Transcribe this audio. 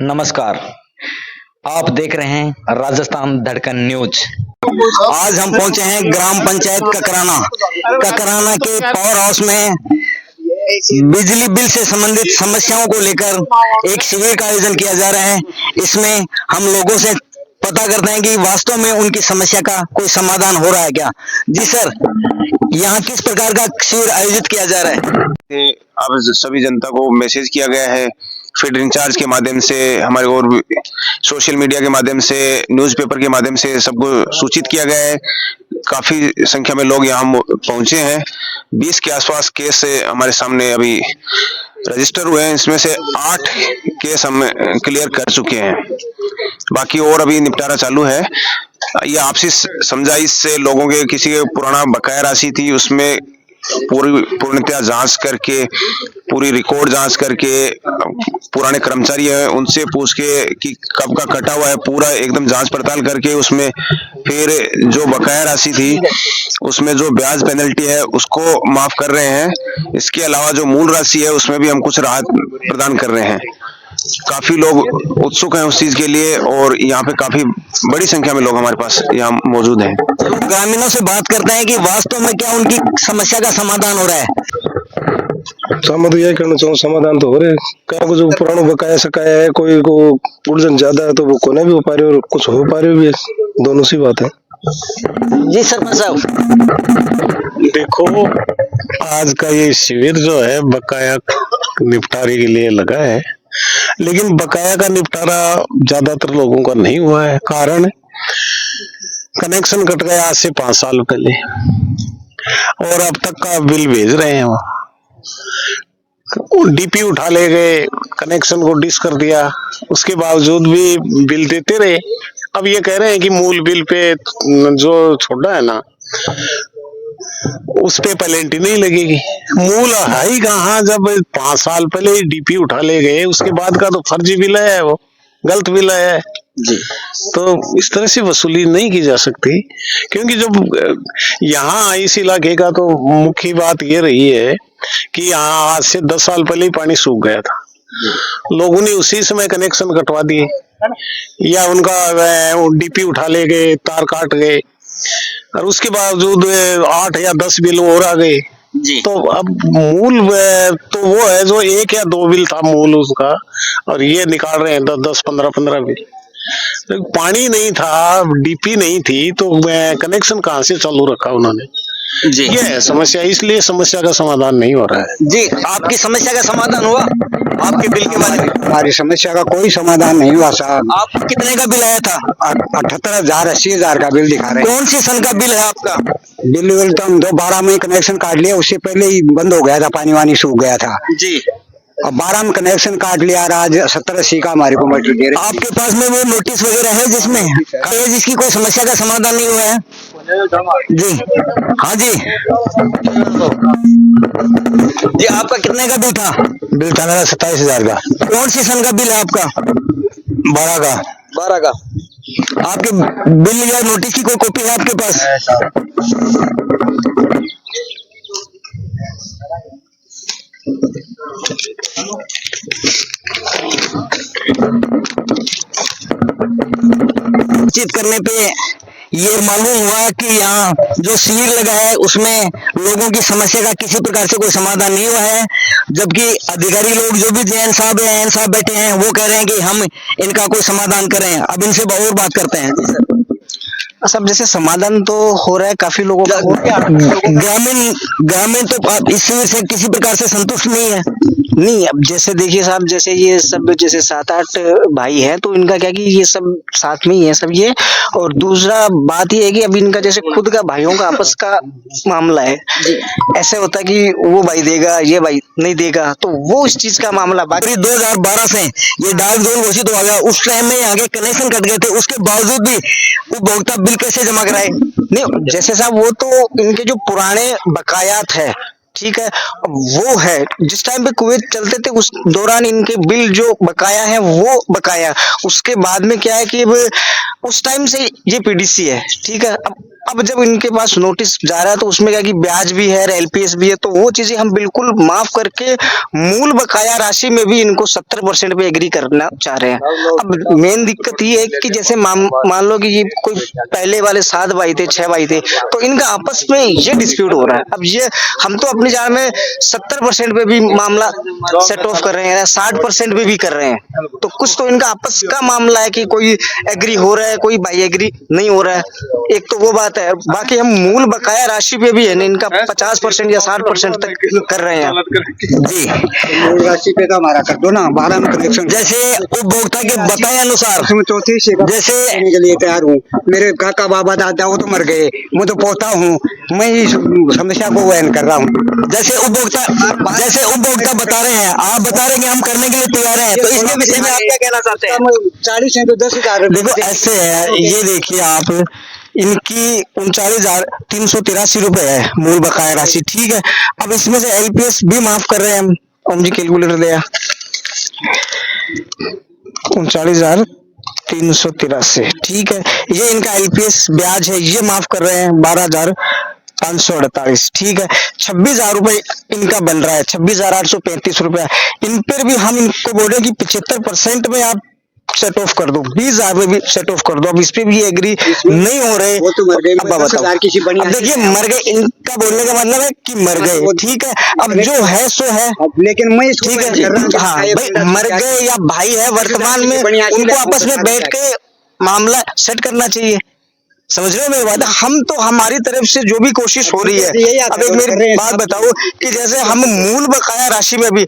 नमस्कार। आप देख रहे हैं राजस्थान धड़कन न्यूज। आज हम पहुंचे हैं ग्राम पंचायत ककराना के पावर हाउस में बिजली बिल से संबंधित समस्याओं को लेकर एक शिविर का आयोजन किया जा रहा है। इसमें हम लोगों से पता करते हैं कि वास्तव में उनकी समस्या का कोई समाधान हो रहा है क्या। जी सर, यहाँ किस प्रकार का शिविर आयोजित किया जा रहा है? अब सभी जनता को मैसेज किया गया है, फील्ड इंचार्ज के माध्यम से, हमारे और सोशल मीडिया के माध्यम से, न्यूज़पेपर के माध्यम से सबको सूचित किया गया है। काफी संख्या में लोग यहाँ पहुंचे हैं। 20 के आसपास केस हमारे सामने अभी रजिस्टर हुए हैं। इसमें से 8 केस हम क्लियर कर चुके हैं, बाकी और अभी निपटारा चालू है। ये आपसी समझाइश से लोगों के किसी के पुराना बकाया राशि थी, उसमें पूर्णतः जांच करके, पूरी रिकॉर्ड जांच करके, पुराने कर्मचारी हैं उनसे पूछ के कि कब का कटा हुआ है, पूरा एकदम जांच पड़ताल करके उसमें फिर जो बकाया राशि थी उसमें जो ब्याज पेनल्टी है उसको माफ कर रहे हैं। इसके अलावा जो मूल राशि है उसमें भी हम कुछ राहत प्रदान कर रहे हैं। काफी लोग उत्सुक हैं उस चीज के लिए और यहाँ पे काफी बड़ी संख्या में लोग हमारे पास यहाँ मौजूद हैं। ग्रामीणों से बात करते हैं कि वास्तव में क्या उनकी समस्या का समाधान हो रहा है। तो यही कहना चाहूँ, समाधान तो हो रहे। क्या को जो पुराना बकाया सकाया है, कोई को उर्जन ज्यादा है तो वो कोने भी हो पा रही है और कुछ हो पा रही भी है, दोनों सी बात है। जी सरपंच साहब, देखो, आज का ये शिविर जो है बकाया निपटारे के लिए लगा है, लेकिन बकाया का निपटारा ज्यादातर लोगों का नहीं हुआ है। कारण कनेक्शन कट गया आज से 5 साल पहले और अब तक का बिल भेज रहे हैं। वो डीपी उठा ले गए, कनेक्शन को डिस कर दिया, उसके बावजूद भी बिल देते रहे। अब ये कह रहे हैं कि मूल बिल पे जो छोड़ा है ना उस पे पेनल्टी नहीं लगेगी। मूल है ही कहाँ, जब 5 साल पहले डीपी उठा ले गए, उसके बाद का तो फर्जी बिल है, वो गलत बिल है जी। तो इस तरह से वसूली नहीं की जा सकती, क्योंकि जब यहाँ इस इलाके का तो मुख्य बात ये रही है कि यहाँ आज से 10 साल पहले ही पानी सूख गया था। लोगों ने उसी समय कनेक्शन कटवा दिए या उनका डीपी उठा ले गए, तार काट गए, और उसके बावजूद 8 या 10 बिल और आ गए जी। तो अब मूल तो वो है जो 1 या 2 बिल था मूल उसका, और ये निकाल रहे हैं 10, 15 बिल। तो पानी नहीं था, डीपी नहीं थी, तो कनेक्शन कहाँ से चालू रखा उन्होंने जी। ये है समस्या, इसलिए समस्या का समाधान नहीं हो रहा है जी। आपकी समस्या का समाधान हुआ? आपके बिल के बारे में? हमारी समस्या का कोई समाधान नहीं हुआ साहब। आप कितने का बिल आया था? 78,000 80,000 का बिल दिखा रहे हैं। कौन सी सन का बिल है आपका? बिल तो हम 12 में कनेक्शन काट लिया, उससे पहले ही बंद हो गया था, पानी वानी सूख गया था जी। अब 12 में कनेक्शन काट लिया, आज 70-80 का हमारे को मटेरियल दे रहे। आपके पास में वो नोटिस वगैरह है जिसकी कोई समस्या का समाधान नहीं हुआ है जी? हाँ जी जी। आपका कितने का बिल था? बिल था मेरा 27,000 का। कौन सी सन का बिल है आपका? 12 का। आपके बिल या नोटिस की कोई कॉपी है आपके पास? बातचीत करने पे ये मालूम हुआ कि यहाँ जो शिविर लगा है उसमें लोगों की समस्या का किसी प्रकार से कोई समाधान नहीं हुआ है, जबकि अधिकारी लोग जो भी जैन साहब बैठे हैं वो कह रहे हैं कि हम इनका कोई समाधान करें। अब इनसे और बात करते हैं। सब जैसे समाधान तो हो रहा है, काफी लोगों का ग्रामीण तो आप इस शिविर से किसी प्रकार से संतुष्ट नहीं है? नहीं। अब जैसे देखिए साहब, जैसे ये सब जैसे 7-8 भाई हैं, तो इनका क्या कि ये सब साथ में ही है सब ये। और दूसरा बात ये है कि अब इनका जैसे खुद का भाइयों का आपस का मामला है, ऐसे होता है कि वो भाई देगा, ये भाई नहीं देगा, तो वो इस चीज का मामला। बाकी 2012 से ये डार्क जोन घोषित हो गया, उस टाइम में आगे कनेक्शन कट गए थे, उसके बावजूद भी उपभोक्ता बिल कैसे जमा कराए? नहीं, जैसे साहब वो तो इनके जो पुराने बकायात है, ठीक है, वो है जिस टाइम पे कुएं चलते थे उस दौरान इनके बिल जो बकाया है वो बकाया। उसके बाद में क्या है कि उस टाइम से ये पीडीसी है, ठीक है। अब अब जब इनके पास नोटिस जा रहा है तो उसमें क्या कि ब्याज भी है, एलपीएस भी है, तो वो चीजें हम बिल्कुल माफ करके मूल बकाया राशि में भी इनको 70% पे एग्री करना चाह रहे हैं। अब मेन दिक्कत ये है कि जैसे मान लो कि ये कोई पहले वाले 7 भाई थे, 6 भाई थे, तो इनका आपस में ये डिस्प्यूट हो रहा है। अब ये हम तो अपनी जान में 70% पे भी मामला सेट ऑफ कर रहे हैं, 60% पे भी कर रहे हैं, तो कुछ तो इनका आपस का मामला है कि कोई एग्री हो रहा है, कोई भाई एग्री नहीं हो रहा है। एक तो वो बात है, बाकी हम मूल बकाया राशि पे भी है ना इनका 50% या 60% तक कर रहे हैं। जी, मूल राशि पे तो हमारा कर दो ना, 12 में कलेक्शन। जैसे उपभोक्ता के बताए अनुसार उसमें चौथी जैसे देने के लिए तैयार हूँ। मेरे काका बाबा दादा वो तो मर गए, मैं तो पोता हूँ, मैं इस समस्या को वहन कर रहा हूँ। जैसे उपभोक्ता बता रहे हैं, आप बता रहे हैं कि हम करने के लिए तैयार हैं, तो इसके विषय में आप क्या कहना चाहते हैं? 40 है तो 10,000। देखो ऐसे है, ये देखिए आप, इनकी 39,383 रुपए है मूल बकाया राशि, ठीक है। अब इसमें से एलपीएस भी माफ कर रहे हैं हम, ओम जी कैलकुलेटर दिया, 39,383, ठीक है। ये इनका एलपीएस ब्याज है, ये माफ कर रहे हैं 12,548, ठीक है। 26,000 रुपए इनका बन रहा है, 26,835 रुपया। इन पर भी हम इनको बोले कि 75% में आप सेट ऑफ कर दो, 20,000 में भी सेट ऑफ कर दो। अब इस पे भी एग्री नहीं हो रहे, वो तो मर गए, अब बताओ। किसी बड़ी अब देखिए मर गए, इनका बोलने का मतलब है कि मर गए, ठीक है। अब जो है सो है, लेकिन मैं इसको ठीक कर है। रहा हूँ। हाँ भाई, मर गए या भाई है, वर्तमान में उनको आपस में बैठ के मामला सेट करना चाहिए। समझ रहे हो मेरी बात? हम तो हमारी तरफ से जो भी कोशिश हो रही है। अब एक मेरी बात बताओ कि जैसे हम मूल बकाया राशि में भी